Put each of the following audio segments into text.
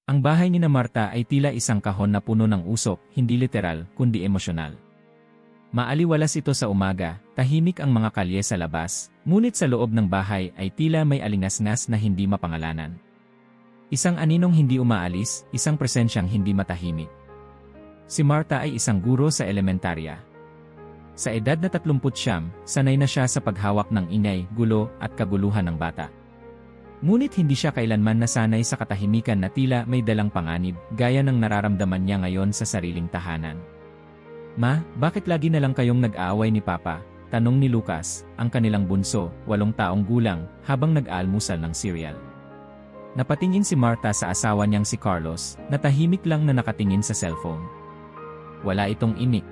Ang bahay ni na Marta ay tila isang kahon na puno ng usok, hindi literal, kundi emosyonal. Maaliwalas ito sa umaga, tahimik ang mga kalye sa labas, ngunit sa loob ng bahay ay tila may alingasngas na hindi mapangalanan. Isang aninong hindi umaalis, isang presensyang hindi matahimik. Si Marta ay isang guro sa elementarya. Sa edad na 39, sanay na siya sa paghawak ng ingay, gulo, at kaguluhan ng bata. Ngunit hindi siya kailanman nasanay sa katahimikan na tila may dalang panganib, gaya ng nararamdaman niya ngayon sa sariling tahanan. "Ma, bakit lagi na lang kayong nag-aaway ni Papa?" tanong ni Lucas, ang kanilang bunso, 8 taong gulang, habang nag-aalmusal ng cereal. Napatingin si Marta sa asawa niyang si Carlos, na tahimik lang na nakatingin sa cellphone. Wala itong imik.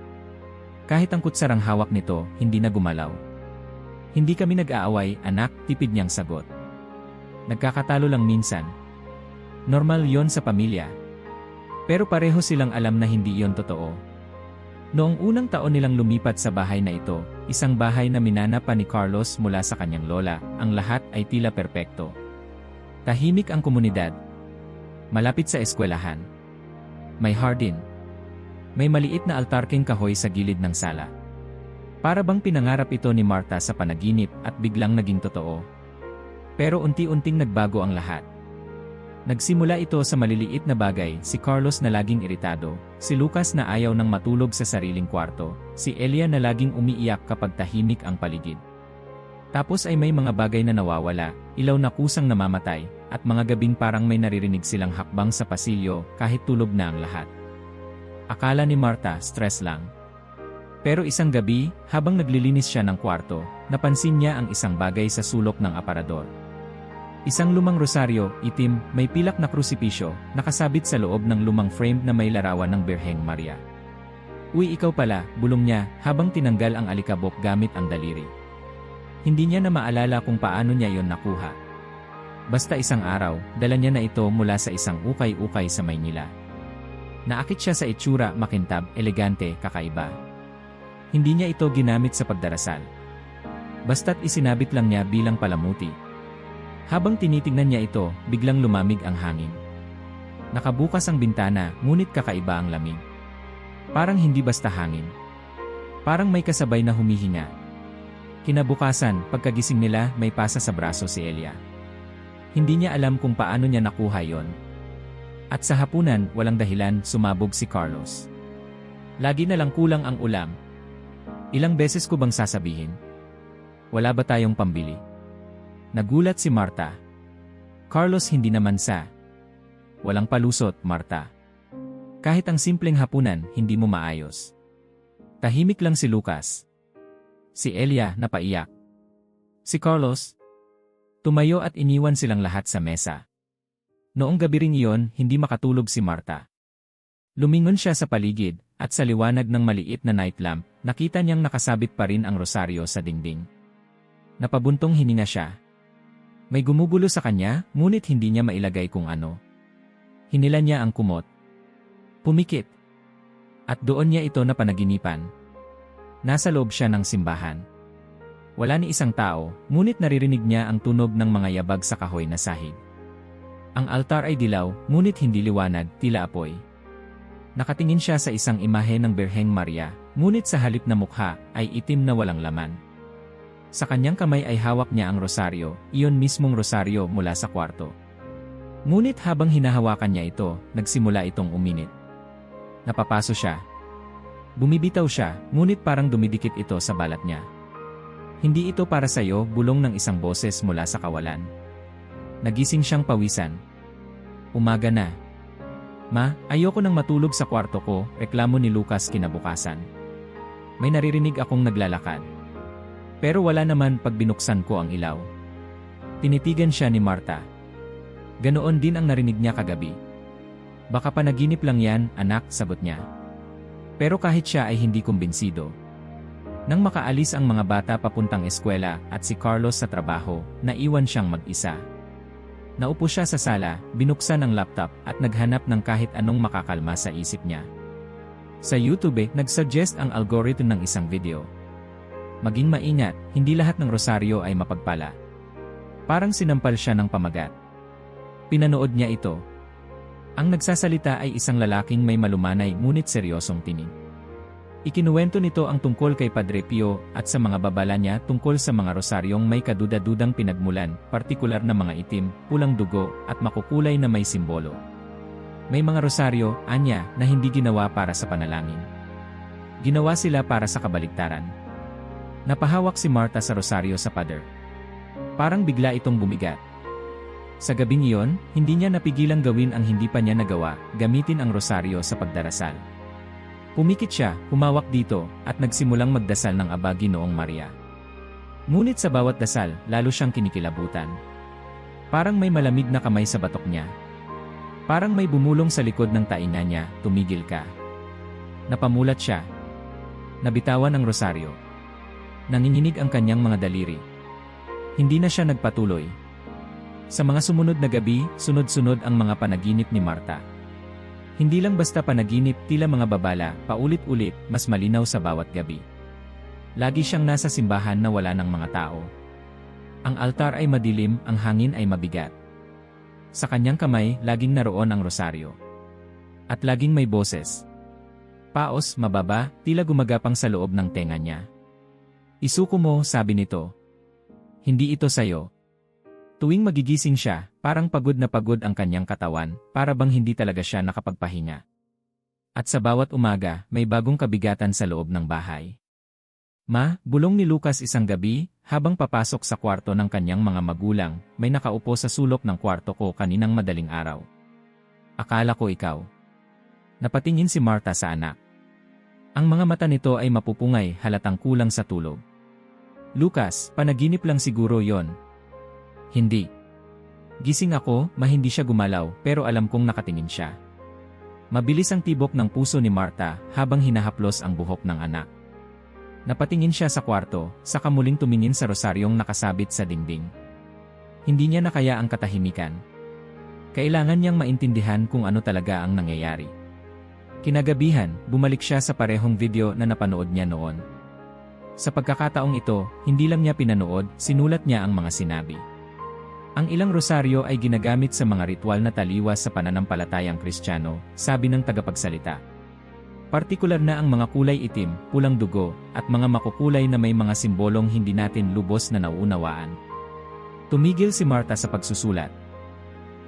Kahit ang kutsarang hawak nito, hindi na gumalaw. "Hindi kami nag-aaway, anak," tipid niyang sagot. "Nagkakatalo lang minsan. Normal yon sa pamilya." Pero pareho silang alam na hindi yon totoo. Noong unang taon nilang lumipat sa bahay na ito, isang bahay na minana pa ni Carlos mula sa kanyang lola, ang lahat ay tila perpekto. Tahimik ang komunidad. Malapit sa eskwelahan. May hardin. May maliit na altarkeng kahoy sa gilid ng sala. Para bang pinangarap ito ni Marta sa panaginip at biglang naging totoo. Pero unti-unting nagbago ang lahat. Nagsimula ito sa maliliit na bagay, si Carlos na laging iritado, si Lucas na ayaw nang matulog sa sariling kwarto, si Elia na laging umiiyak kapag tahimik ang paligid. Tapos ay may mga bagay na nawawala, ilaw na kusang namamatay, at mga gabing parang may naririnig silang hakbang sa pasilyo kahit tulog na ang lahat. Akala ni Marta stress lang. Pero isang gabi, habang naglilinis siya ng kwarto, napansin niya ang isang bagay sa sulok ng aparador. Isang lumang rosaryo, itim, may pilak na krusipisyo, nakasabit sa loob ng lumang frame na may larawan ng Birheng Maria. "Uy, ikaw pala," bulong niya, habang tinanggal ang alikabok gamit ang daliri. Hindi niya na maalala kung paano niya yon nakuha. Basta isang araw, dala niya na ito mula sa isang ukay-ukay sa Maynila. Naakit siya sa itsura, makintab, elegante, kakaiba. Hindi niya ito ginamit sa pagdarasal. Basta't isinabit lang niya bilang palamuti. Habang tinitingnan niya ito, biglang lumamig ang hangin. Nakabukas ang bintana, ngunit kakaiba ang lamig. Parang hindi basta hangin. Parang may kasabay na humihinga. Kinabukasan, pagkagising nila, may pasa sa braso si Elia. Hindi niya alam kung paano niya nakuha yon. At sa hapunan, walang dahilan, sumabog si Carlos. "Lagi na lang kulang ang ulam. Ilang beses ko bang sasabihin? Wala ba tayong pambili?" Nagulat si Marta. "Carlos, hindi naman sa. Walang palusot, Marta. Kahit ang simpleng hapunan, hindi mo maayos." Tahimik lang si Lucas. Si Elia, napaiyak. Si Carlos, tumayo at iniwan silang lahat sa mesa. Noong gabi ring iyon, hindi makatulog si Marta. Lumingon siya sa paligid, at sa liwanag ng maliit na night lamp, nakita niyang nakasabit pa rin ang rosaryo sa dingding. Napabuntong hininga siya. May gumugulo sa kanya, ngunit hindi niya mailagay kung ano. Hinila niya ang kumot. Pumikit. At doon niya ito napanaginipan. Nasa loob siya ng simbahan. Wala ni isang tao, ngunit naririnig niya ang tunog ng mga yabag sa kahoy na sahig. Ang altar ay dilaw, ngunit hindi liwanag, tila apoy. Nakatingin siya sa isang imahe ng Birheng Maria, ngunit sa halip na mukha ay itim na walang laman. Sa kanyang kamay ay hawak niya ang rosaryo, iyon mismong rosaryo mula sa kwarto. Ngunit habang hinahawakan niya ito, nagsimula itong uminit. Napapaso siya. Bumibitaw siya, ngunit parang dumidikit ito sa balat niya. "Hindi ito para sa'yo," bulong ng isang boses mula sa kawalan. Nagising siyang pawisan. Umaga na. "Ma, ayoko nang matulog sa kwarto ko," reklamo ni Lucas kinabukasan. "May naririnig akong naglalakad." Pero wala naman pag binuksan ko ang ilaw. Tinitigan siya ni Marta. Ganoon din ang narinig niya kagabi. "Baka panaginip lang yan, anak," sagot niya. Pero kahit siya ay hindi kumbinsido. Nang makaalis ang mga bata papuntang eskwela at si Carlos sa trabaho, naiwan siyang mag-isa. Naupo siya sa sala, binuksan ang laptop at naghanap ng kahit anong makakalma sa isip niya. Sa YouTube, nag-suggest ang algorithm ng isang video. Maging maingat, hindi lahat ng rosaryo ay mapagpala. Parang sinampal siya ng pamagat. Pinanood niya ito. Ang nagsasalita ay isang lalaking may malumanay ngunit seryosong tinig. Ikinuwento nito ang tungkol kay Padre Pio at sa mga babala niya tungkol sa mga rosaryong may kaduda-dudang pinagmulan, partikular na mga itim, pulang dugo, at makukulay na may simbolo. May mga rosaryo, anya, na hindi ginawa para sa panalangin. Ginawa sila para sa kabaligtaran. Napahawak si Martha sa rosaryo sa pader. Parang bigla itong bumigat. Sa gabing iyon, hindi niya napigilang gawin ang hindi pa niya nagawa, gamitin ang rosaryo sa pagdarasal. Pumikit siya, humawak dito, at nagsimulang magdasal ng Aba Ginoong Maria. Ngunit sa bawat dasal, lalo siyang kinikilabutan. Parang may malamig na kamay sa batok niya. Parang may bumulong sa likod ng tainga niya, tumigil ka. Napamulat siya. Nabitawan ang rosaryo. Nanginginig ang kanyang mga daliri. Hindi na siya nagpatuloy. Sa mga sumunod na gabi, sunod-sunod ang mga panaginip ni Martha. Hindi lang basta panaginip, tila mga babala, paulit-ulit, mas malinaw sa bawat gabi. Lagi siyang nasa simbahan na wala ng mga tao. Ang altar ay madilim, ang hangin ay mabigat. Sa kanyang kamay, laging naroon ang rosaryo. At laging may boses. Paos, mababa, tila gumagapang sa loob ng tenga niya. Isuko mo, sabi nito. Hindi ito sayo. Tuwing magigising siya, parang pagod na pagod ang kanyang katawan, para bang hindi talaga siya nakapagpahinga. At sa bawat umaga, may bagong kabigatan sa loob ng bahay. Bulong ni Lucas isang gabi, habang papasok sa kwarto ng kanyang mga magulang, may nakaupo sa sulok ng kwarto ko kaninang madaling araw. Akala ko ikaw. Napatingin si Martha sa anak. Ang mga mata nito ay mapupungay, halatang kulang sa tulog. Lucas, panaginip lang siguro yon. Hindi. Gising ako, hindi siya gumalaw, pero alam kong nakatingin siya. Mabilis ang tibok ng puso ni Martha habang hinahaplos ang buhok ng anak. Napatingin siya sa kwarto, saka muling tumingin sa rosaryong nakasabit sa dingding. Hindi niya nakaya ang katahimikan. Kailangan niyang maintindihan kung ano talaga ang nangyayari. Kinagabihan, bumalik siya sa parehong video na napanood niya noon. Sa pagkakataong ito, hindi lang niya pinanood, sinulat niya ang mga sinabi. Ang ilang rosaryo ay ginagamit sa mga ritual na taliwas sa pananampalatayang Kristiyano, sabi ng tagapagsalita. Partikular na ang mga kulay itim, pulang dugo, at mga makukulay na may mga simbolong hindi natin lubos na nauunawaan. Tumigil si Martha sa pagsusulat.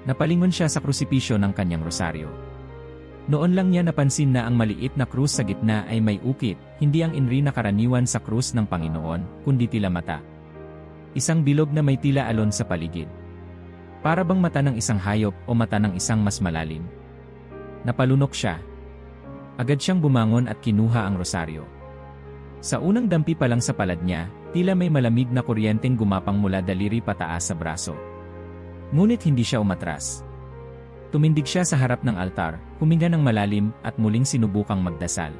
Napalingon siya sa krusipisyo ng kanyang rosaryo. Noon lang niya napansin na ang maliit na krus sa gitna ay may ukit, hindi ang inri na karaniwan sa krus ng Panginoon, kundi tila mata. Isang bilog na may tila alon sa paligid. Para bang mata ng isang hayop o mata ng isang mas malalim. Napalunok siya. Agad siyang bumangon at kinuha ang rosaryo. Sa unang dampi pa lang sa palad niya, tila may malamig na kuryenteng gumapang mula daliri pataas sa braso. Ngunit hindi siya umatras. Tumindig siya sa harap ng altar, huminga ng malalim at muling sinubukang magdasal.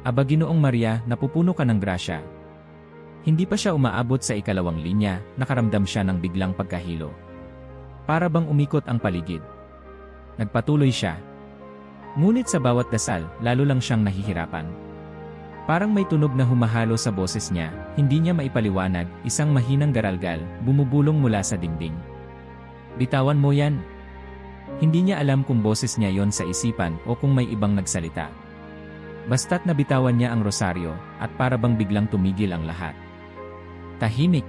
Aba Ginoong Maria, napupuno ka ng grasya. Hindi pa siya umaabot sa ikalawang linya, nakaramdam siya ng biglang pagkahilo. Para bang umikot ang paligid. Nagpatuloy siya. Ngunit sa bawat dasal, lalo lang siyang nahihirapan. Parang may tunog na humahalo sa boses niya, hindi niya maipaliwanag, isang mahinang garalgal, bumubulong mula sa dingding. Bitawan mo yan. Hindi niya alam kung boses niya yon sa isipan o kung may ibang nagsalita. Basta't nabitawan niya ang rosaryo, at para bang biglang tumigil ang lahat. Tahimik.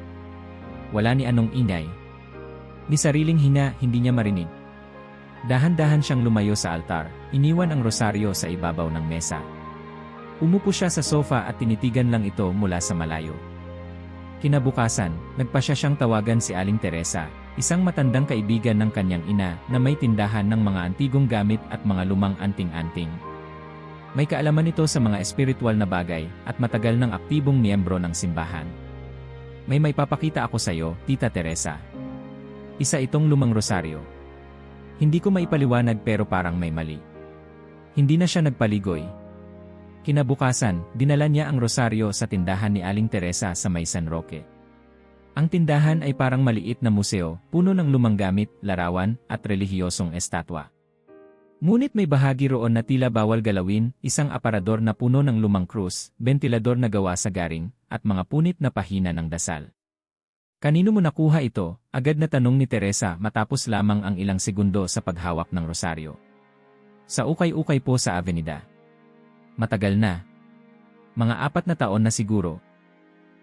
Wala ni anong ingay. Ni sariling hinga, hindi niya marinig. Dahan-dahan siyang lumayo sa altar, iniwan ang rosaryo sa ibabaw ng mesa. Umupo siya sa sofa at tinitigan lang ito mula sa malayo. Kinabukasan, nagpasya siyang tawagan si Aling Teresa, isang matandang kaibigan ng kanyang ina na may tindahan ng mga antigong gamit at mga lumang anting-anting. May kaalaman ito sa mga espiritual na bagay at matagal ng aktibong miyembro ng simbahan. May papakita ako sa iyo, Tita Teresa. Isa itong lumang rosaryo. Hindi ko maipaliwanag pero parang may mali. Hindi na siya nagpaligoy. Kinabukasan, dinala niya ang rosaryo sa tindahan ni Aling Teresa sa may San Roque. Ang tindahan ay parang maliit na museo, puno ng lumang gamit, larawan, at relihiyosong estatwa. Ngunit may bahagi roon na tila bawal galawin, isang aparador na puno ng lumang krus, bentilador na gawa sa garing, at mga punit na pahina ng dasal. Kanino mo nakuha ito? Agad na tanong ni Teresa matapos lamang ang ilang segundo sa paghawak ng rosaryo. Sa ukay-ukay po sa Avenida. Matagal na. Mga 4 na taon na siguro.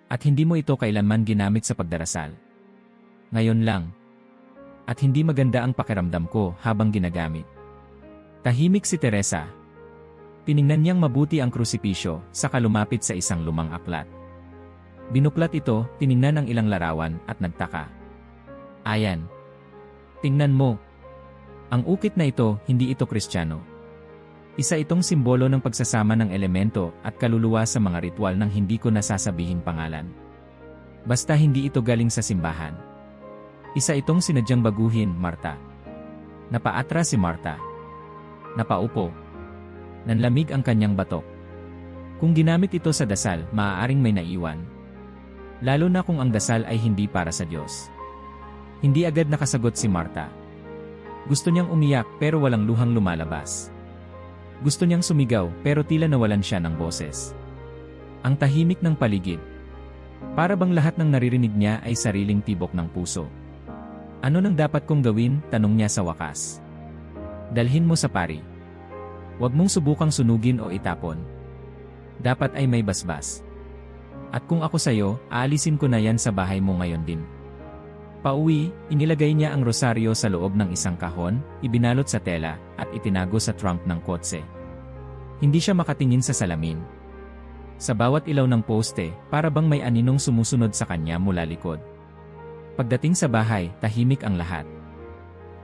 At hindi mo ito kailanman ginamit sa pagdarasal. Ngayon lang. At hindi maganda ang pakiramdam ko habang ginagamit. Tahimik si Teresa. Tiningnan niyang mabuti ang krusipisyo, saka lumapit sa isang lumang aklat. Binuklat ito, tiningnan ang ilang larawan, at nagtaka. Ayan. Tingnan mo. Ang ukit na ito, hindi ito Kristiyano. Isa itong simbolo ng pagsasama ng elemento at kaluluwa sa mga ritual ng hindi ko nasasabihing pangalan. Basta hindi ito galing sa simbahan. Isa itong sinadyang baguhin, Marta. Napaatras si Marta. Napaupo. Nanlamig ang kanyang batok. Kung ginamit ito sa dasal, maaaring may naiwan. Lalo na kung ang dasal ay hindi para sa Diyos. Hindi agad nakasagot si Marta. Gusto niyang umiyak pero walang luhang lumalabas. Gusto niyang sumigaw pero tila nawalan siya ng boses. Ang tahimik ng paligid. Para bang lahat ng naririnig niya ay sariling tibok ng puso. Ano nang dapat kong gawin? Tanong niya sa wakas. Dalhin mo sa pari. Huwag mong subukang sunugin o itapon. Dapat ay may basbas. At kung ako sa'yo, aalisin ko na yan sa bahay mo ngayon din. Pauwi, inilagay niya ang rosaryo sa loob ng isang kahon, ibinalot sa tela, at itinago sa trunk ng kotse. Hindi siya makatingin sa salamin. Sa bawat ilaw ng poste, para bang may aninong sumusunod sa kanya mula likod. Pagdating sa bahay, tahimik ang lahat.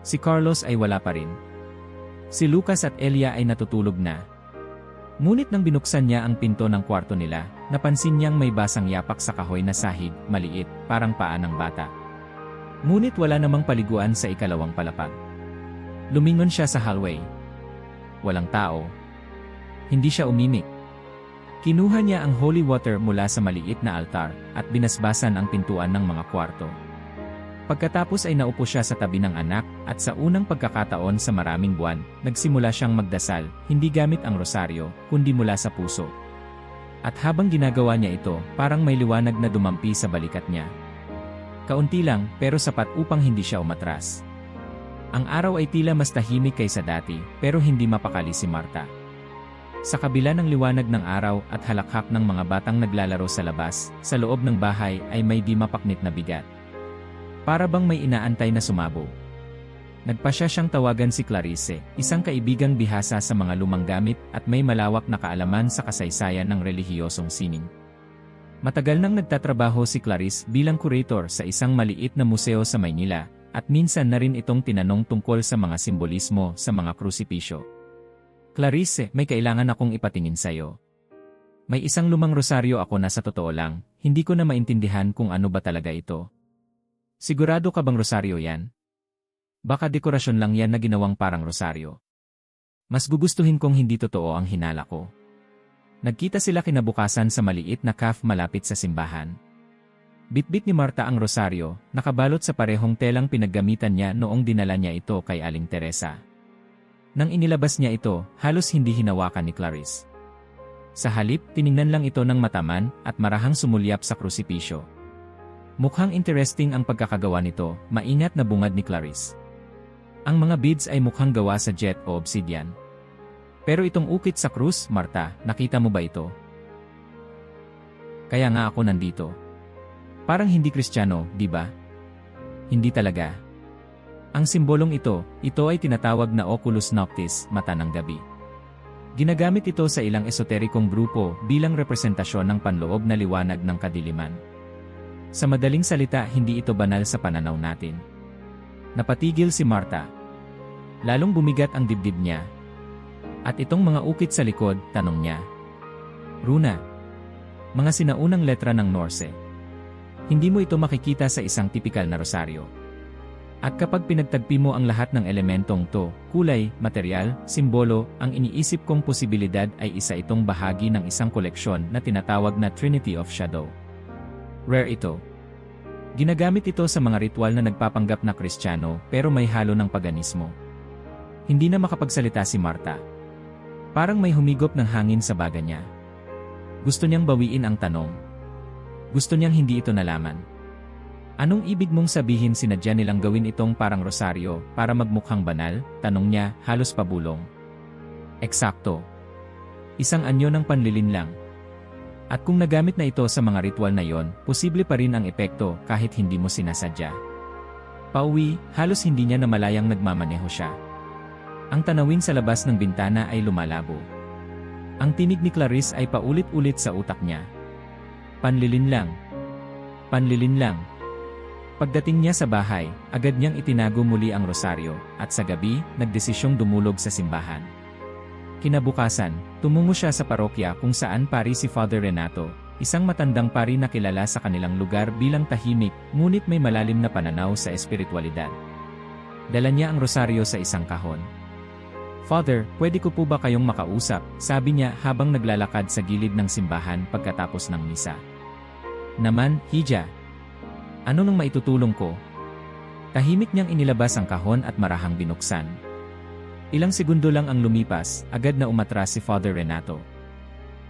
Si Carlos ay wala pa rin. Si Lucas at Elia ay natutulog na. Ngunit nang binuksan niya ang pinto ng kwarto nila, napansin niyang may basang yapak sa kahoy na sahig, maliit, parang paa ng bata. Ngunit wala namang paliguan sa ikalawang palapag. Lumingon siya sa hallway. Walang tao. Hindi siya umimik. Kinuha niya ang holy water mula sa maliit na altar at binasbasan ang pintuan ng mga kwarto. Pagkatapos ay naupo siya sa tabi ng anak at sa unang pagkakataon sa maraming buwan, nagsimula siyang magdasal, hindi gamit ang rosaryo, kundi mula sa puso. At habang ginagawa niya ito, parang may liwanag na dumampi sa balikat niya. Kaunti lang, pero sapat upang hindi siya umatras. Ang araw ay tila mas tahimik kaysa dati, pero hindi mapakali si Marta. Sa kabila ng liwanag ng araw at halakhak ng mga batang naglalaro sa labas, sa loob ng bahay ay may di mapaknit na bigat. Para bang may inaantay na sumabog. Nagpasya siyang tawagan si Clarice, isang kaibigang bihasa sa mga lumang gamit at may malawak na kaalaman sa kasaysayan ng relihiyosong sining. Matagal nang nagtatrabaho si Clarice bilang curator sa isang maliit na museo sa Maynila, at minsan na rin itong tinanong tungkol sa mga simbolismo sa mga krusipisyo. Clarice, may kailangan akong ipatingin sa'yo. May isang lumang rosaryo ako na sa totoo lang, hindi ko na maintindihan kung ano ba talaga ito. Sigurado ka bang rosaryo yan? Baka dekorasyon lang yan na ginawang parang rosaryo. Mas gugustuhin kong hindi totoo ang hinala ko. Nagkita sila kinabukasan sa maliit na cafe malapit sa simbahan. Bitbit ni Marta ang rosaryo, nakabalot sa parehong telang pinaggamitan niya noong dinala niya ito kay Aling Teresa. Nang inilabas niya ito, halos hindi hinawakan ni Clarice. Sa halip, tiningnan lang ito ng mataman at marahang sumulyap sa krusipisyo. Mukhang interesting ang pagkakagawa nito, maingat na bungad ni Clarice. Ang mga beads ay mukhang gawa sa jet o obsidian. Pero itong ukit sa krus, Marta, nakita mo ba ito? Kaya nga ako nandito. Parang hindi Kristiyano, di ba? Hindi talaga. Ang simbolong ito ay tinatawag na Oculus Noctis, mata ng gabi. Ginagamit ito sa ilang esoterikong grupo bilang representasyon ng panloob na liwanag ng kadiliman. Sa madaling salita, hindi ito banal sa pananaw natin. Napatigil si Marta. Lalong bumigat ang dibdib niya. At itong mga ukit sa likod, tanong niya. Runa. Mga sinaunang letra ng Norse. Hindi mo ito makikita sa isang tipikal na rosaryo. At kapag pinagtagpi mo ang lahat ng elementong to, kulay, material, simbolo, ang iniisip kong posibilidad ay isa itong bahagi ng isang koleksyon na tinatawag na Trinity of Shadow. Rare ito. Ginagamit ito sa mga ritual na nagpapanggap na Kristiyano pero may halo ng paganismo. Hindi na makapagsalita si Marta. Parang may humigop ng hangin sa baga niya. Gusto niyang bawiin ang tanong. Gusto niyang hindi ito nalaman. Anong ibig mong sabihin sinadya nilang gawin itong parang rosaryo para magmukhang banal? Tanong niya, halos pabulong. Eksakto. Isang anyo ng panlilinlang. At kung nagamit na ito sa mga ritual na yon, posible pa rin ang epekto kahit hindi mo sinasadya. Pauwi, halos hindi niya namalayang nagmamaneho siya. Ang tanawin sa labas ng bintana ay lumalabo. Ang tinig ni Clarice ay paulit-ulit sa utak niya. Panlilinlang. Panlilinlang. Pagdating niya sa bahay, agad niyang itinago muli ang rosaryo, at sa gabi, nagdesisyong dumulog sa simbahan. Kinabukasan, tumungo siya sa parokya kung saan pari si Father Renato, isang matandang pari na kilala sa kanilang lugar bilang tahimik, ngunit may malalim na pananaw sa espiritualidad. Dala niya ang rosaryo sa isang kahon. "Father, pwede ko po ba kayong makausap?" sabi niya habang naglalakad sa gilid ng simbahan pagkatapos ng misa. "Naman, Hija. Ano nang maitutulong ko?" Tahimik niyang inilabas ang kahon at marahang binuksan. Ilang segundo lang ang lumipas, agad na umatras si Father Renato.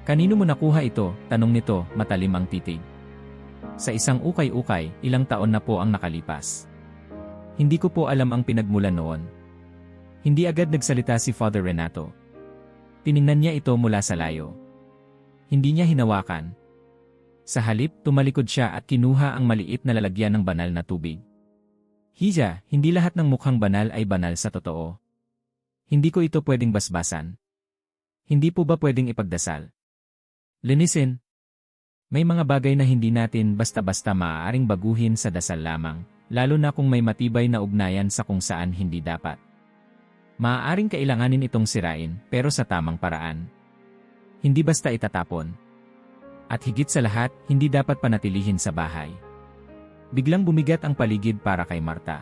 "Kanino mo nakuha ito?" tanong nito, matalim ang titig. "Sa isang ukay-ukay, ilang taon na po ang nakalipas. Hindi ko po alam ang pinagmulan noon." Hindi agad nagsalita si Father Renato. Tiningnan niya ito mula sa layo. Hindi niya hinawakan. Sa halip, tumalikod siya at kinuha ang maliit na lalagyan ng banal na tubig. "Hija, hindi lahat ng mukhang banal ay banal sa totoo. Hindi ko ito pwedeng basbasan. Hindi po ba pwedeng ipagdasal? Linisin. May mga bagay na hindi natin basta-basta maaaring baguhin sa dasal lamang, lalo na kung may matibay na ugnayan sa kung saan hindi dapat. Maaaring kailanganin itong sirain, pero sa tamang paraan. Hindi basta itatapon. At higit sa lahat, hindi dapat panatilihin sa bahay." Biglang bumigat ang paligid para kay Marta.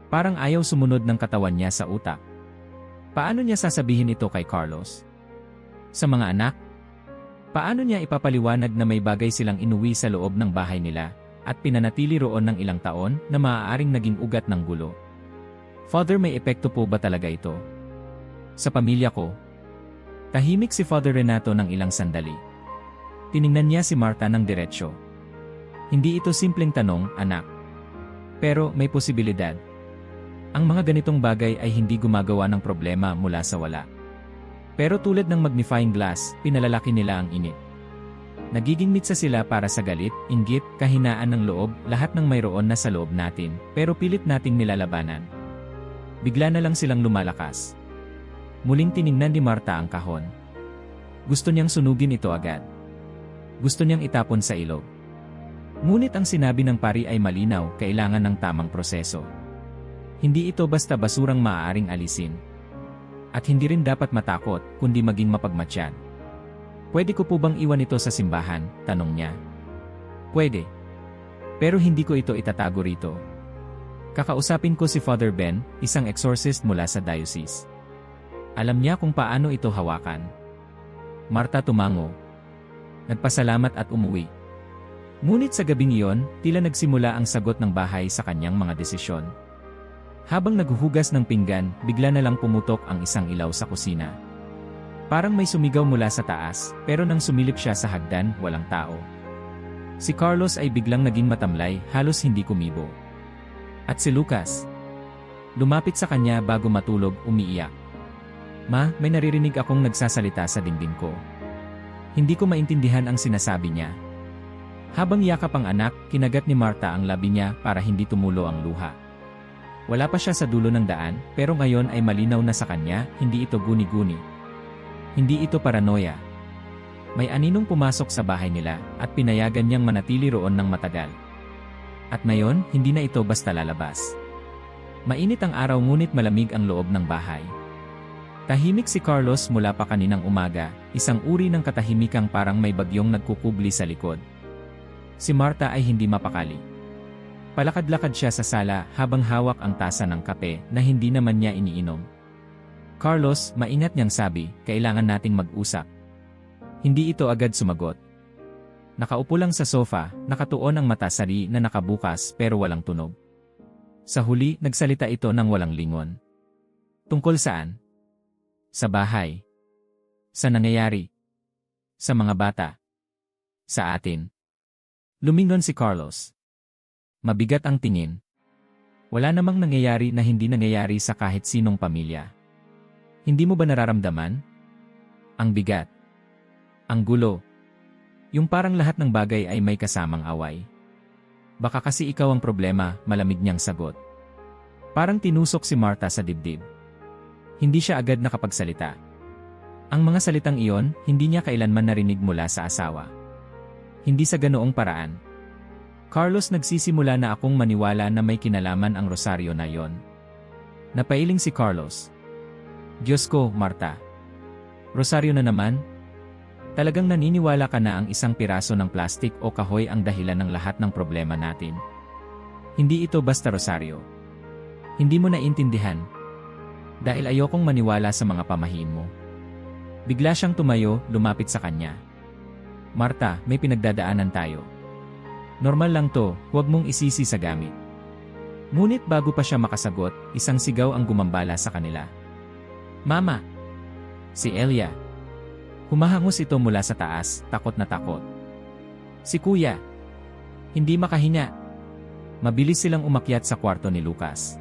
Parang ayaw sumunod ng katawan niya sa utak. Paano niya sasabihin ito kay Carlos? Sa mga anak? Paano niya ipapaliwanag na may bagay silang inuwi sa loob ng bahay nila at pinanatili roon ng ilang taon na maaaring naging ugat ng gulo? "Father, may epekto po ba talaga ito sa pamilya ko?" Tahimik si Father Renato ng ilang sandali. Tiningnan niya si Marta ng diretsyo. "Hindi ito simpleng tanong, anak. Pero may posibilidad. Ang mga ganitong bagay ay hindi gumagawa ng problema mula sa wala. Pero tulad ng magnifying glass, pinalalaki nila ang init. Nagiging mitsa sila para sa galit, inggit, kahinaan ng loob, lahat ng mayroon na sa loob natin, pero pilit nating nilalabanan. Bigla na lang silang lumalakas." Muling tiningnan ni Marta ang kahon. Gusto niyang sunugin ito agad. Gusto niyang itapon sa ilog. Ngunit ang sinabi ng pari ay malinaw, kailangan ng tamang proseso. Hindi ito basta basurang maaaring alisin. At hindi rin dapat matakot, kundi maging mapagmatsyag. "Pwede ko po bang iwan ito sa simbahan?" tanong niya. "Pwede. Pero hindi ko ito itatago rito. Kakausapin ko si Father Ben, isang exorcist mula sa diocese. Alam niya kung paano ito hawakan." Marta tumango. Nagpasalamat at umuwi. Ngunit sa gabing iyon, tila nagsimula ang sagot ng bahay sa kanyang mga desisyon. Habang naghuhugas ng pinggan, bigla na lang pumutok ang isang ilaw sa kusina. Parang may sumigaw mula sa taas, pero nang sumilip siya sa hagdan, walang tao. Si Carlos ay biglang naging matamlay, halos hindi kumibo. At si Lucas, lumapit sa kanya bago matulog, umiiyak. "Ma, may naririnig akong nagsasalita sa dingding ko. Hindi ko maintindihan ang sinasabi niya." Habang yakap ang anak, kinagat ni Marta ang labi niya para hindi tumulo ang luha. Wala pa siya sa dulo ng daan, pero ngayon ay malinaw na sa kanya, hindi ito guni-guni. Hindi ito paranoia. May aninong pumasok sa bahay nila, at pinayagan niyang manatili roon ng matagal. At ngayon, hindi na ito basta lalabas. Mainit ang araw ngunit malamig ang loob ng bahay. Tahimik si Carlos mula pa kaninang umaga, isang uri ng katahimikang parang may bagyong nagkukubli sa likod. Si Marta ay hindi mapakali. Palakad-lakad siya sa sala habang hawak ang tasa ng kape na hindi naman niya iniinom. "Carlos," maingat niyang sabi, "kailangan nating mag-usap." Hindi ito agad sumagot. Nakaupo lang sa sofa, nakatuon ang mata sari na nakabukas pero walang tunog. Sa huli, nagsalita ito ng walang lingon. "Tungkol saan?" "Sa bahay." "Sa nangyayari?" "Sa mga bata." "Sa atin." Lumingon si Carlos. Mabigat ang tingin. Wala namang nangyayari na hindi nangyayari sa kahit sinong pamilya. Hindi mo ba nararamdaman? Ang bigat. Ang gulo. Yung parang lahat ng bagay ay may kasamang away. Baka kasi ikaw ang problema, malamig niyang sagot. Parang tinusok si Martha sa dibdib. Hindi siya agad nakapagsalita. Ang mga salitang iyon, hindi niya kailanman narinig mula sa asawa. Hindi sa ganoong paraan. Carlos, nagsisimula na akong maniwala na may kinalaman ang rosaryo na yon. Napailing si Carlos. Diyos ko, Martha. Rosaryo na naman? Talagang naniniwala ka na ang isang piraso ng plastik o kahoy ang dahilan ng lahat ng problema natin? Hindi ito basta rosaryo. Hindi mo naintindihan. Dahil ayokong maniwala sa mga pamahiin mo. Bigla siyang tumayo, lumapit sa kanya. Martha, may pinagdadaanan tayo. Normal lang to, huwag mong isisi sa gamit. Ngunit bago pa siya makasagot, isang sigaw ang gumambala sa kanila. Mama! Si Elia. Humahangos ito mula sa taas, takot na takot. Si Kuya. Hindi makahinga. Mabilis silang umakyat sa kwarto ni Lucas.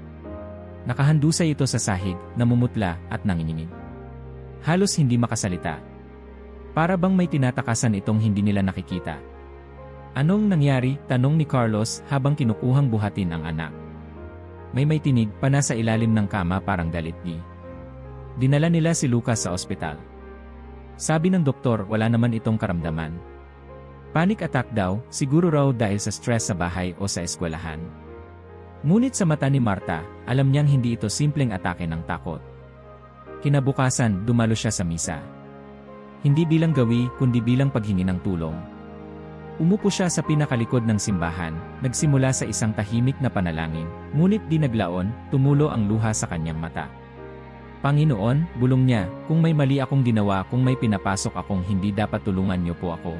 Nakahandusay ito sa sahig, namumutla at nanginginig. Halos hindi makasalita. Para bang may tinatakasan itong hindi nila nakikita. Anong nangyari? Tanong ni Carlos habang kinukuhang buhatin ang anak. May tinig pa nasa ilalim ng kama parang dalitgi. Dinala nila si Lucas sa ospital. Sabi ng doktor wala naman itong karamdaman. Panic attack daw, siguro raw dahil sa stress sa bahay o sa eskwelahan. Ngunit sa mata ni Martha, alam niyang hindi ito simpleng atake ng takot. Kinabukasan, dumalo siya sa misa. Hindi bilang gawi, kundi bilang paghingi ng tulong. Umupo siya sa pinakalikod ng simbahan, nagsimula sa isang tahimik na panalangin, ngunit di naglaon, tumulo ang luha sa kanyang mata. Panginoon, bulong niya, kung may mali akong ginawa, kung may pinapasok akong hindi dapat, tulungan niyo po ako.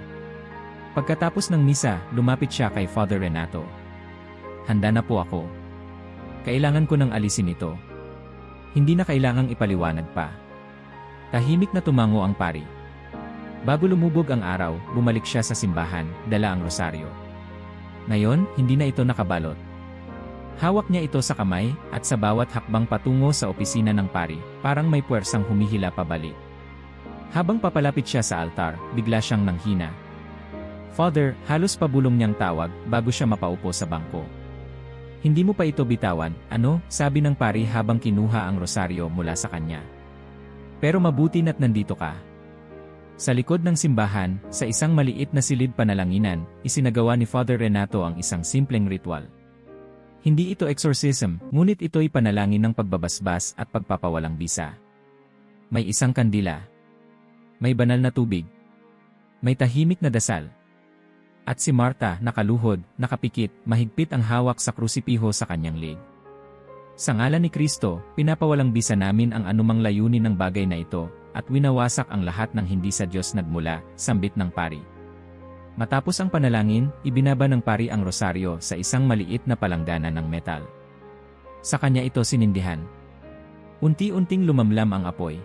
Pagkatapos ng misa, lumapit siya kay Father Renato. Handa na po ako. Kailangan ko nang alisin ito. Hindi na kailangang ipaliwanag pa. Tahimik na tumango ang pari. Bago lumubog ang araw, bumalik siya sa simbahan, dala ang rosaryo. Ngayon, hindi na ito nakabalot. Hawak niya ito sa kamay, at sa bawat hakbang patungo sa opisina ng pari, parang may puwersang humihila pabalik. Habang papalapit siya sa altar, bigla siyang nanghina. Father, halos pabulong niyang tawag, bago siya mapaupo sa bangko. Hindi mo pa ito bitawan, ano? Sabi ng pari habang kinuha ang rosaryo mula sa kanya. Pero mabuti na't nandito ka. Sa likod ng simbahan, sa isang maliit na silid panalanginan, isinagawa ni Father Renato ang isang simpleng ritual. Hindi ito exorcism, ngunit ito'y panalangin ng pagbabasbas at pagpapawalang bisa. May isang kandila. May banal na tubig. May tahimik na dasal. At si Martha, nakaluhod, nakapikit, mahigpit ang hawak sa krusipiho sa kanyang leg. Sa ngalan ni Kristo, pinapawalang bisa namin ang anumang layunin ng bagay na ito, at winawasak ang lahat ng hindi sa Diyos nagmula, sambit ng pari. Matapos ang panalangin, ibinaba ng pari ang rosaryo sa isang maliit na palanggana ng metal. Sa kanya ito sinindihan. Unti-unting lumamlam ang apoy.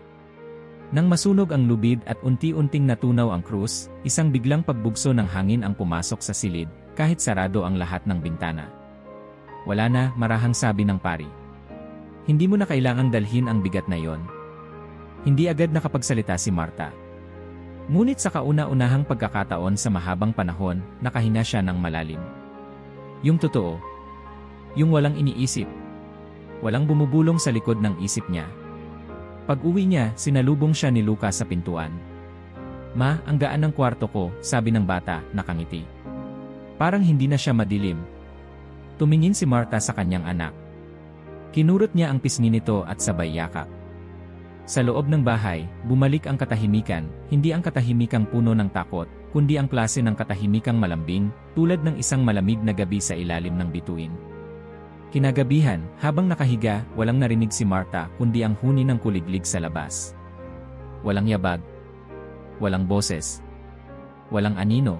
Nang masunog ang lubid at unti-unting natunaw ang krus, isang biglang pagbugso ng hangin ang pumasok sa silid, kahit sarado ang lahat ng bintana. Wala na, marahang sabi ng pari. Hindi mo na kailangang dalhin ang bigat na yon. Hindi agad nakapagsalita si Martha. Ngunit sa kauna-unahang pagkakataon sa mahabang panahon, nakahinga siya ng malalim. Yung totoo. Yung walang iniisip. Walang bumubulong sa likod ng isip niya. Pag-uwi niya, sinalubong siya ni Lucas sa pintuan. Ma, ang gaan ng kwarto ko, sabi ng bata, nakangiti. Parang hindi na siya madilim. Tumingin si Martha sa kanyang anak. Kinurot niya ang pisngi nito at sabay yakap. Sa loob ng bahay, bumalik ang katahimikan, hindi ang katahimikang puno ng takot, kundi ang klase ng katahimikang malambing, tulad ng isang malamig na gabi sa ilalim ng bituin. Kinagabihan, habang nakahiga, walang narinig si Martha kundi ang huni ng kuliglig sa labas. Walang yabag. Walang boses. Walang anino.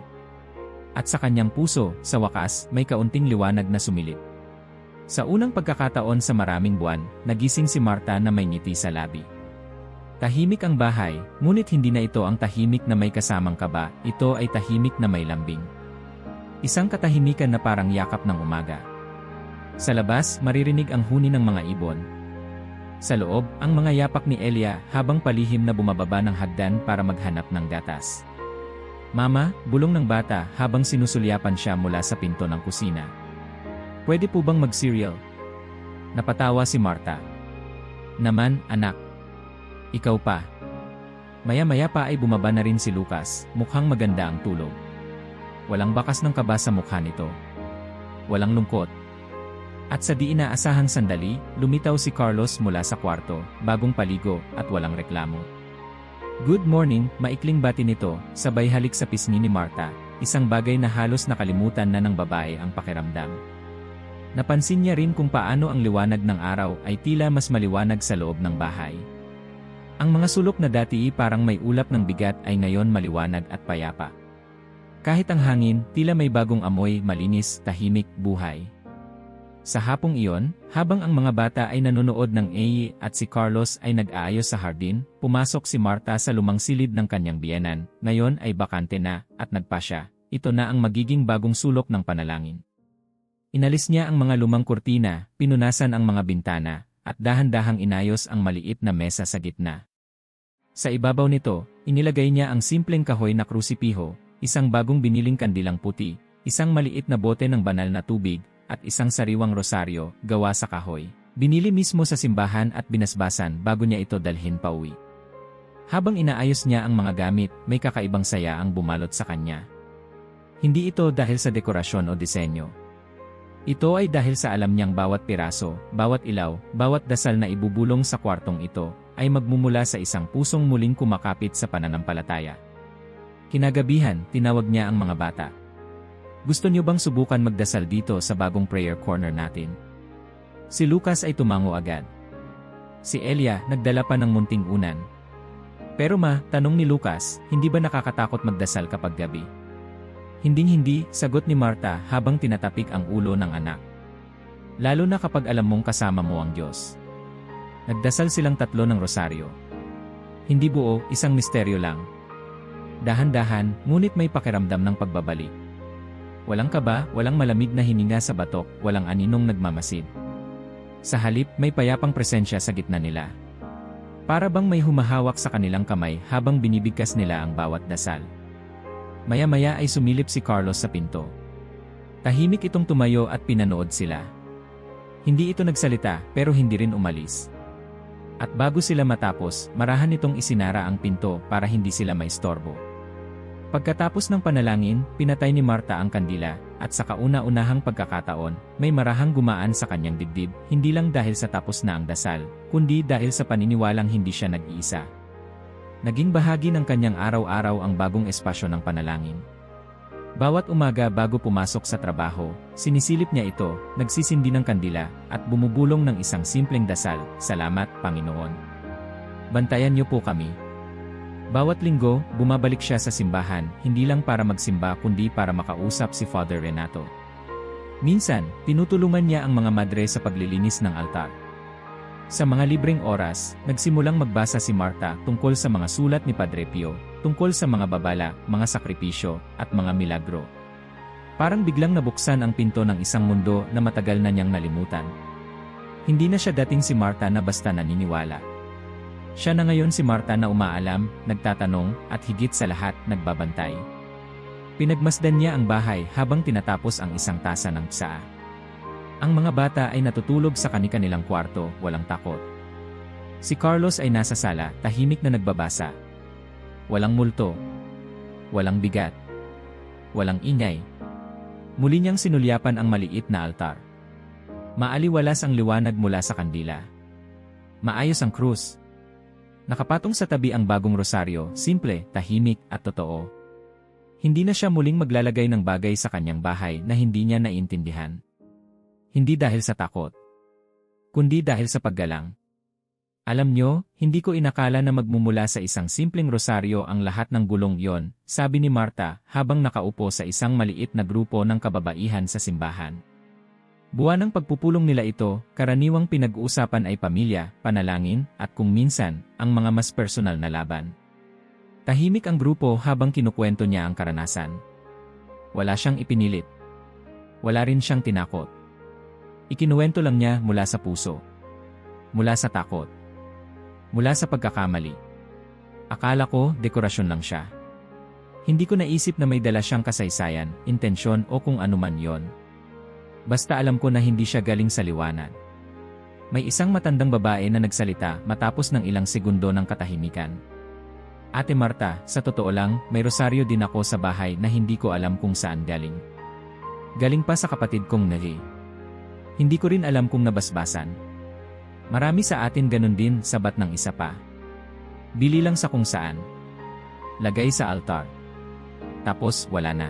At sa kanyang puso, sa wakas, may kaunting liwanag na sumilip. Sa unang pagkakataon sa maraming buwan, nagising si Martha na may ngiti sa labi. Tahimik ang bahay, ngunit hindi na ito ang tahimik na may kasamang kaba, ito ay tahimik na may lambing. Isang katahimikan na parang yakap ng umaga. Sa labas, maririnig ang huni ng mga ibon. Sa loob, ang mga yapak ni Elia habang palihim na bumababa ng hagdan para maghanap ng gatas. Mama, bulong ng bata habang sinusulyapan siya mula sa pinto ng kusina. Pwede po bang mag-cereal? Napatawa si Martha. Naman, anak. Ikaw pa. Maya-maya pa ay bumaba na rin si Lucas, mukhang maganda ang tulog. Walang bakas ng kaba sa mukha nito. Walang lungkot. At sa di inaasahang sandali, lumitaw si Carlos mula sa kwarto, bagong paligo, at walang reklamo. Good morning, maikling bati nito, sabay halik sa pisngi ni Martha, isang bagay na halos nakalimutan na ng babae ang pakiramdam. Napansin niya rin kung paano ang liwanag ng araw ay tila mas maliwanag sa loob ng bahay. Ang mga sulok na dati parang may ulap ng bigat ay ngayon maliwanag at payapa. Kahit ang hangin, tila may bagong amoy, malinis, tahimik, buhay. Sa hapong iyon, habang ang mga bata ay nanonood ng AE at si Carlos ay nag-aayos sa hardin, pumasok si Martha sa lumang silid ng kanyang biyenan, ngayon ay bakante na, at nagpa siya. Ito na ang magiging bagong sulok ng panalangin. Inalis niya ang mga lumang kurtina, pinunasan ang mga bintana, at dahan-dahang inayos ang maliit na mesa sa gitna. Sa ibabaw nito, inilagay niya ang simpleng kahoy na krusipiho, isang bagong biniling kandilang puti, isang maliit na bote ng banal na tubig, at isang sariwang rosaryo, gawa sa kahoy. Binili mismo sa simbahan at binasbasan bago niya ito dalhin pauwi. Habang inaayos niya ang mga gamit, may kakaibang saya ang bumalot sa kanya. Hindi ito dahil sa dekorasyon o disenyo. Ito ay dahil sa alam niyang bawat piraso, bawat ilaw, bawat dasal na ibubulong sa kwartong ito, ay magmumula sa isang pusong muling kumakapit sa pananampalataya. Kinagabihan, tinawag niya ang mga bata. Gusto niyo bang subukan magdasal dito sa bagong prayer corner natin? Si Lucas ay tumango agad. Si Elia, nagdala pa ng munting unan. Pero ma, tanong ni Lucas, hindi ba nakakatakot magdasal kapag gabi? Hinding-hindi, sagot ni Martha habang tinatapik ang ulo ng anak. Lalo na kapag alam mong kasama mo ang Diyos. Nagdasal silang tatlo ng rosaryo. Hindi buo, isang misteryo lang. Dahan-dahan, ngunit may pakiramdam ng pagbabalik. Walang kaba, walang malamig na hininga sa batok, walang aninong nagmamasid. Sa halip, may payapang presensya sa gitna nila. Para bang may humahawak sa kanilang kamay habang binibigkas nila ang bawat dasal. Maya-maya ay sumilip si Carlos sa pinto. Tahimik itong tumayo at pinanood sila. Hindi ito nagsalita, pero hindi rin umalis. At bago sila matapos, marahan itong isinara ang pinto para hindi sila maistorbo. Pagkatapos ng panalangin, pinatay ni Martha ang kandila, at sa kauna-unahang pagkakataon, may marahang gumaan sa kanyang dibdib, hindi lang dahil sa tapos na ang dasal, kundi dahil sa paniniwalang hindi siya nag-iisa. Naging bahagi ng kanyang araw-araw ang bagong espasyo ng panalangin. Bawat umaga bago pumasok sa trabaho, sinisilip niya ito, nagsisindi ng kandila, at bumubulong ng isang simpleng dasal, "Salamat, Panginoon. Bantayan niyo po kami." Bawat linggo, bumabalik siya sa simbahan, hindi lang para magsimba kundi para makausap si Father Renato. Minsan, tinutulungan niya ang mga madre sa paglilinis ng altar. Sa mga libreng oras, nagsimulang magbasa si Martha tungkol sa mga sulat ni Padre Pio, tungkol sa mga babala, mga sakripisyo, at mga milagro. Parang biglang nabuksan ang pinto ng isang mundo na matagal na niyang nalimutan. Hindi na siya dating si Martha na basta naniniwala. Siya na ngayon si Martha na umaalam, nagtatanong, at higit sa lahat, nagbabantay. Pinagmasdan niya ang bahay habang tinatapos ang isang tasa ng tsaa. Ang mga bata ay natutulog sa kani-kanilang kwarto, walang takot. Si Carlos ay nasa sala, tahimik na nagbabasa. Walang multo. Walang bigat. Walang ingay. Muli niyang sinulyapan ang maliit na altar. Maaliwalas ang liwanag mula sa kandila. Maayos ang krus. Nakapatong sa tabi ang bagong rosaryo, simple, tahimik, at totoo. Hindi na siya muling maglalagay ng bagay sa kanyang bahay na hindi niya naiintindihan. Hindi dahil sa takot, kundi dahil sa paggalang. Alam nyo, hindi ko inakala na magmumula sa isang simpleng rosaryo ang lahat ng gulong yon, sabi ni Martha habang nakaupo sa isang maliit na grupo ng kababaihan sa simbahan. Buwan ng pagpupulong nila ito, karaniwang pinag-uusapan ay pamilya, panalangin, at kung minsan, ang mga mas personal na laban. Tahimik ang grupo habang kinukwento niya ang karanasan. Wala siyang ipinilit. Wala rin siyang tinakot. Ikinuwento lang niya mula sa puso. Mula sa takot. Mula sa pagkakamali. Akala ko, dekorasyon lang siya. Hindi ko naisip na may dala siyang kasaysayan, intensyon o kung anuman yon. Basta alam ko na hindi siya galing sa liwanag. May isang matandang babae na nagsalita matapos ng ilang segundo ng katahimikan. Ate Marta, sa totoo lang, may rosaryo din ako sa bahay na hindi ko alam kung saan galing. Galing pa sa kapatid kong Neri. Hindi ko rin alam kung nabasbasan. Marami sa atin ganun din, sabat ng isa pa. Bili lang sa kung saan. Lagay sa altar. Tapos wala na.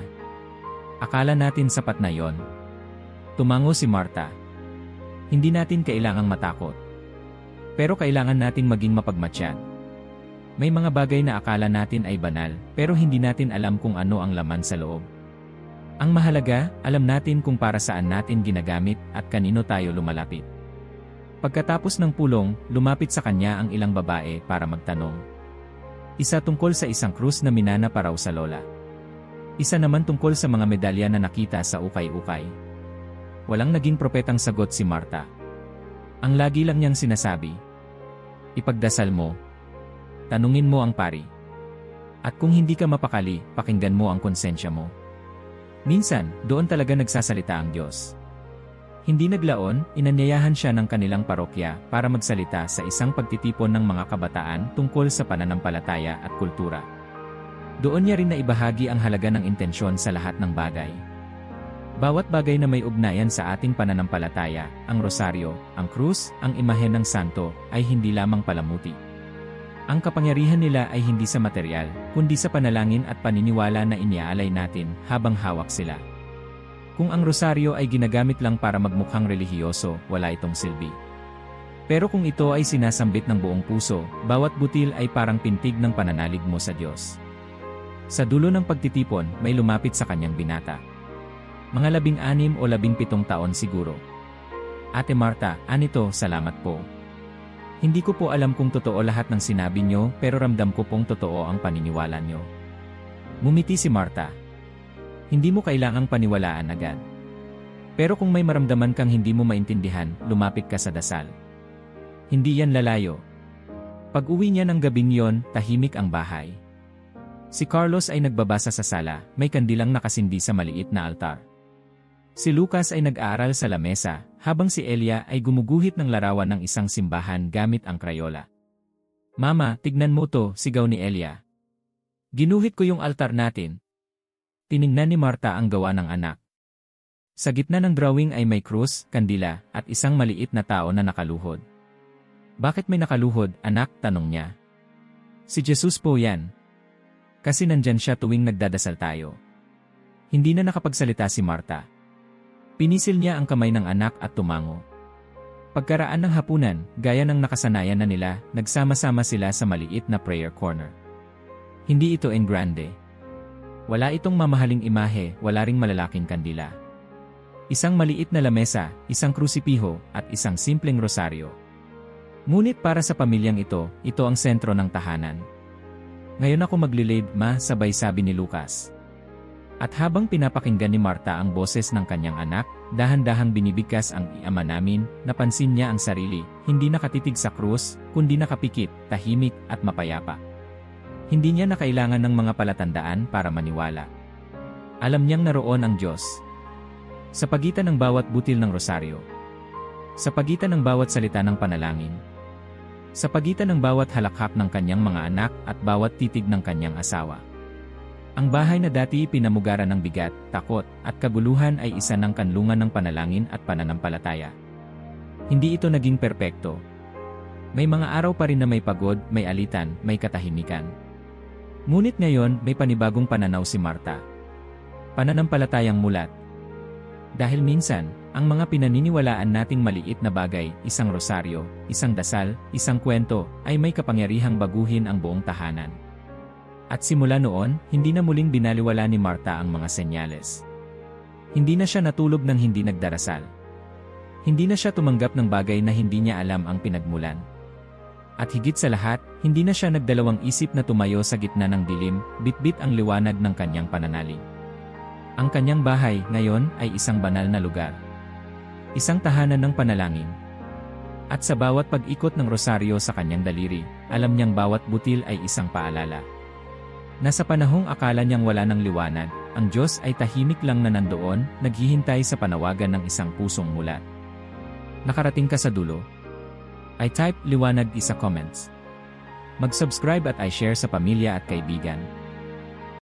Akala natin sapat na yon. Tumango si Marta. Hindi natin kailangang matakot. Pero kailangan nating maging mapagmatsyag. May mga bagay na akala natin ay banal, pero hindi natin alam kung ano ang laman sa loob. Ang mahalaga, alam natin kung para saan natin ginagamit at kanino tayo lumalapit. Pagkatapos ng pulong, lumapit sa kanya ang ilang babae para magtanong. Isa tungkol sa isang krus na minana pa raw sa lola. Isa naman tungkol sa mga medalya na nakita sa ukay-ukay. Walang naging propetang sagot si Marta. Ang lagi lang niyang sinasabi, ipagdasal mo. Tanungin mo ang pari. At kung hindi ka mapakali, pakinggan mo ang konsensya mo. Minsan, doon talaga nagsasalita ang Diyos. Hindi naglaon, inanyayahan siya ng kanilang parokya para magsalita sa isang pagtitipon ng mga kabataan tungkol sa pananampalataya at kultura. Doon niya rin naibahagi ang halaga ng intensyon sa lahat ng bagay. Bawat bagay na may ugnayan sa ating pananampalataya, ang rosaryo, ang krus, ang imahen ng santo, ay hindi lamang palamuti. Ang kapangyarihan nila ay hindi sa material, kundi sa panalangin at paniniwala na iniaalay natin habang hawak sila. Kung ang rosaryo ay ginagamit lang para magmukhang relihiyoso, wala itong silbi. Pero kung ito ay sinasambit ng buong puso, bawat butil ay parang pintig ng pananalig mo sa Diyos. Sa dulo ng pagtitipon, may lumapit sa kanyang binata. Mga 16 o 17 taon siguro. Ate Marta, anito, salamat po. Hindi ko po alam kung totoo lahat ng sinabi nyo, pero ramdam ko pong totoo ang paniniwala nyo. Ngumiti si Marta. Hindi mo kailangang paniwalaan agad. Pero kung may maramdaman kang hindi mo maintindihan, lumapit ka sa dasal. Hindi yan lalayo. Pag-uwi niya ng gabing yon, tahimik ang bahay. Si Carlos ay nagbabasa sa sala, may kandilang nakasindi sa maliit na altar. Si Lucas ay nag-aaral sa lamesa, habang si Elia ay gumuguhit ng larawan ng isang simbahan gamit ang krayola. Mama, tignan mo to, sigaw ni Elia. Ginuhit ko yung altar natin. Tiningnan ni Marta ang gawa ng anak. Sa gitna ng drawing ay may krus, kandila, at isang maliit na tao na nakaluhod. Bakit may nakaluhod, anak? Tanong niya. Si Jesus po yan. Kasi nandyan siya tuwing nagdadasal tayo. Hindi na nakapagsalita si Marta. Pinisil niya ang kamay ng anak at tumango. Pagkaraan ng hapunan, gaya ng nakasanayan na nila, nagsama-sama sila sa maliit na prayer corner. Hindi ito en grande. Wala itong mamahaling imahe, wala ring malalaking kandila. Isang maliit na lamesa, isang krusipiho, at isang simpleng rosaryo. Ngunit para sa pamilyang ito ang sentro ng tahanan. Ngayon ako maglilid, ma, sabay sabi ni Lucas. At habang pinapakinggan ni Marta ang boses ng kanyang anak, dahan-dahang binibigkas ang Ama namin, napansin niya ang sarili, hindi nakatitig sa krus, kundi nakapikit, tahimik, at mapayapa. Hindi niya na kailangan ng mga palatandaan para maniwala. Alam niyang naroon ang Diyos. Sa pagitan ng bawat butil ng rosaryo. Sa pagitan ng bawat salita ng panalangin. Sa pagitan ng bawat halakhak ng kanyang mga anak at bawat titig ng kanyang asawa. Ang bahay na dati pinamugaran ng bigat, takot, at kaguluhan ay isa ng kanlungan ng panalangin at pananampalataya. Hindi ito naging perpekto. May mga araw pa rin na may pagod, may alitan, may katahimikan. Ngunit ngayon, may panibagong pananaw si Marta. Pananampalatayang mulat. Dahil minsan, ang mga pinaniniwalaan nating maliit na bagay, isang rosaryo, isang dasal, isang kwento, ay may kapangyarihang baguhin ang buong tahanan. At simula noon, hindi na muling binaliwala ni Marta ang mga senyales. Hindi na siya natulog nang hindi nagdarasal. Hindi na siya tumanggap ng bagay na hindi niya alam ang pinagmulan. At higit sa lahat, hindi na siya nagdalawang isip na tumayo sa gitna ng dilim, bitbit ang liwanag ng kanyang pananalig. Ang kanyang bahay ngayon ay isang banal na lugar. Isang tahanan ng panalangin. At sa bawat pag-ikot ng rosaryo sa kanyang daliri, alam niyang bawat butil ay isang paalala. Nasa panahong akala niyang wala ng liwanag, ang Diyos ay tahimik lang na nandoon, naghihintay sa panawagan ng isang pusong mulat. Nakarating ka sa dulo? I type liwanag sa comments. Mag-subscribe at i-share sa pamilya at kaibigan.